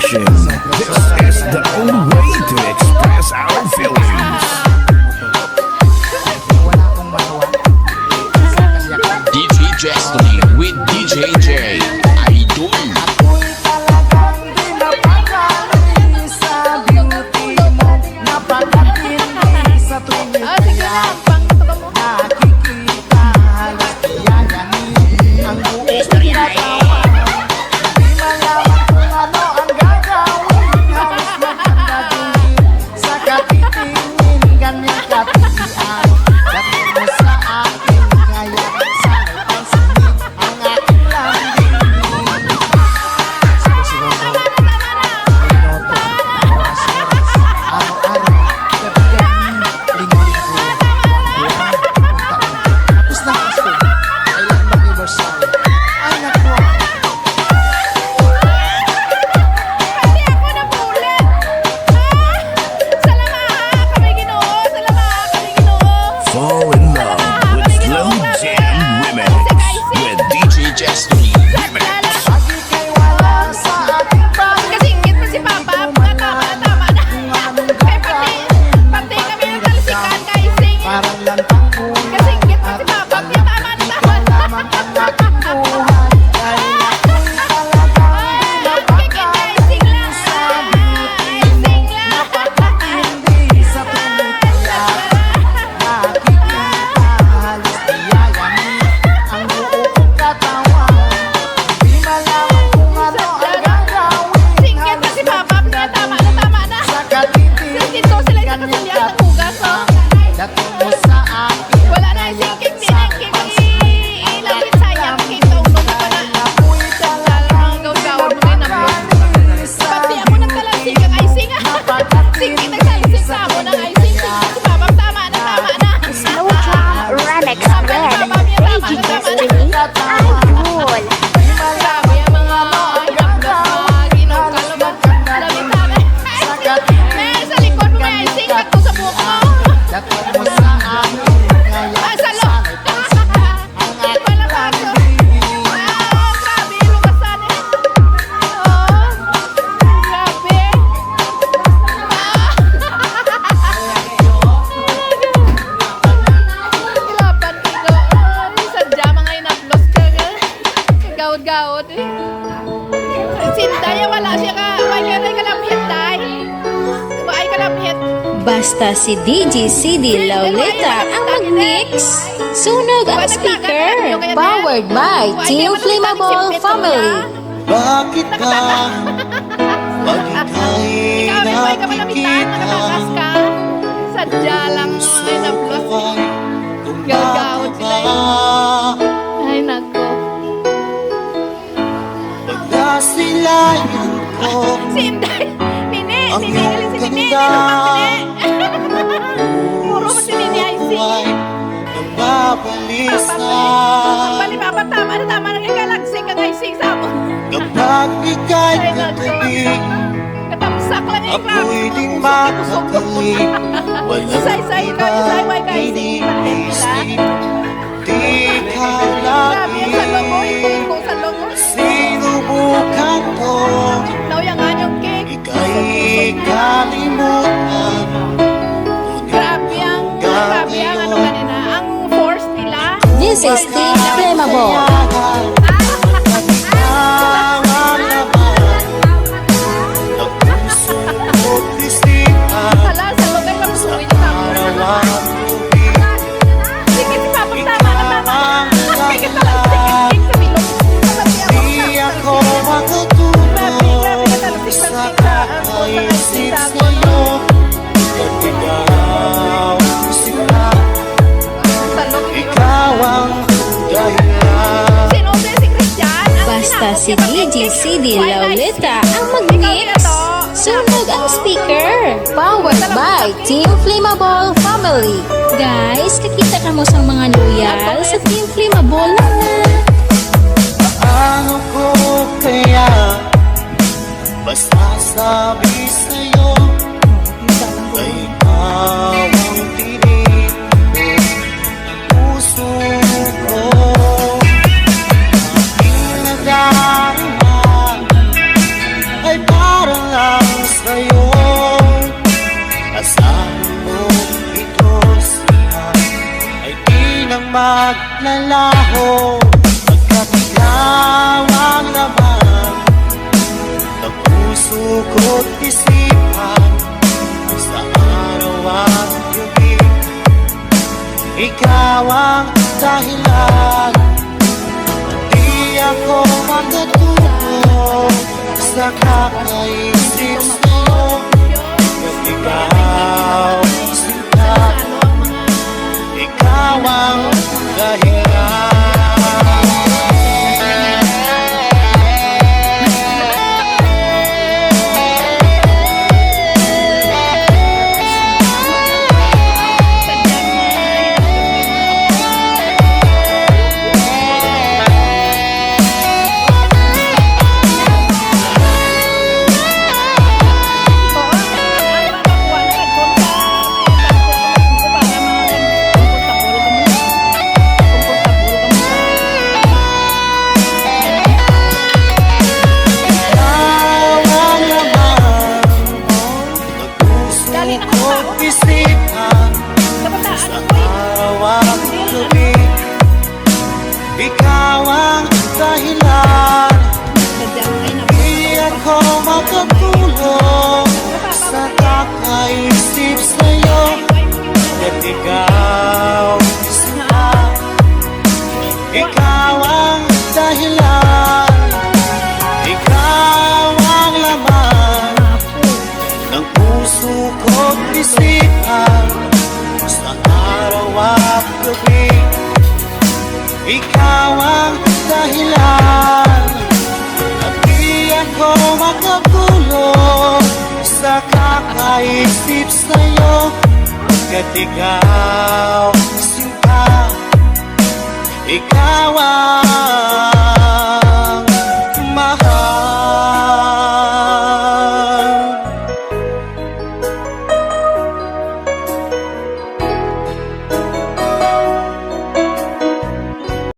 Production. This is the only way to express our feelings. DJ Jestly with DJ J. Idol. Fall in love with Slow Jam Remix with DJ Jestly Remix. Kasingit pa si Papa. Tama na. Pati kami ng talsikan, guys. Kasingit pa si Papa. Tama na. Wala na yung singkit ilapit sayang kita ulo mo na talagang gawin mo din ang pati ako nagtalasing ang icing singkit nagtalasing sa ako ng icing si Papa tama na Slow Jam Remix with DJ Jestly Idol. grabe ang mga ginong kalabang may sa likod mo may icing at sa buhok mo sa loob palabas grabe lugasan grabe ilapan ko sadya mga inaplos ka gawad Sinday wala siya ka wala ka lang hitay ay ka lang hit Basta si DJ CD Lauleta ang mag-mix. Sunog ang speaker. Powered by Team Flammable Family. Bakit ba pag ika'y ikaw ka malamitan nakakakas ka sadya lang mga inaplos gagawad sila ay nako pag nasilayan ko Sinday Nini ang si iyong Nini ganda puro pa si Nini ay si ay nababalisa Pali Papa tama na galaxy kang ay sing sa mo kapag ika'y katabi katamsak lang yung ako'y di makakali walang Say, iba way ka iniisip di ka grabe lagi yung salong mo yung salong mo sinubukan ko nauyangan yung cake ika'y kalimutan grabe ang ano kanina ang force nila This is Team Flammable. hala sa lugar na pusuin yung tama sige si Papa tama sige talasik sa bilog Di ako matutulog sa kakaisip sa'yo At ikaw sila, ikaw ang dahilan Sinobe si Christian Basta si DJ CD Lauleta ang mag-mix. Sunog ang speaker. Powered by Team Flammable Family. Guys, nakita ka mo sa mga loyal sa Team Flammable na Paano ko kaya basta sabi sa'yo ay ikaw ang tinig ng puso ko aking nadarama ay parang laho Pagkat ikaw ang laman ng puso ko't isipan sa araw at gabi. Ikaw ang dahilan, di ako makatulog sa kakaisip sa'yo. At ikaw, sinta, ikaw ang dahilan. Ikaw ang dahilan, di ako makatulog sa kakaisip sa'yo. At ikaw, sinta, ikaw ang dahilan, ikaw ang laman ng puso ko't isipan sa araw at gabi. Ikaw ang dahilan, at di ako makatulog sa kakaisip sa'yo. Pagkat ikaw, sinta, ikaw ang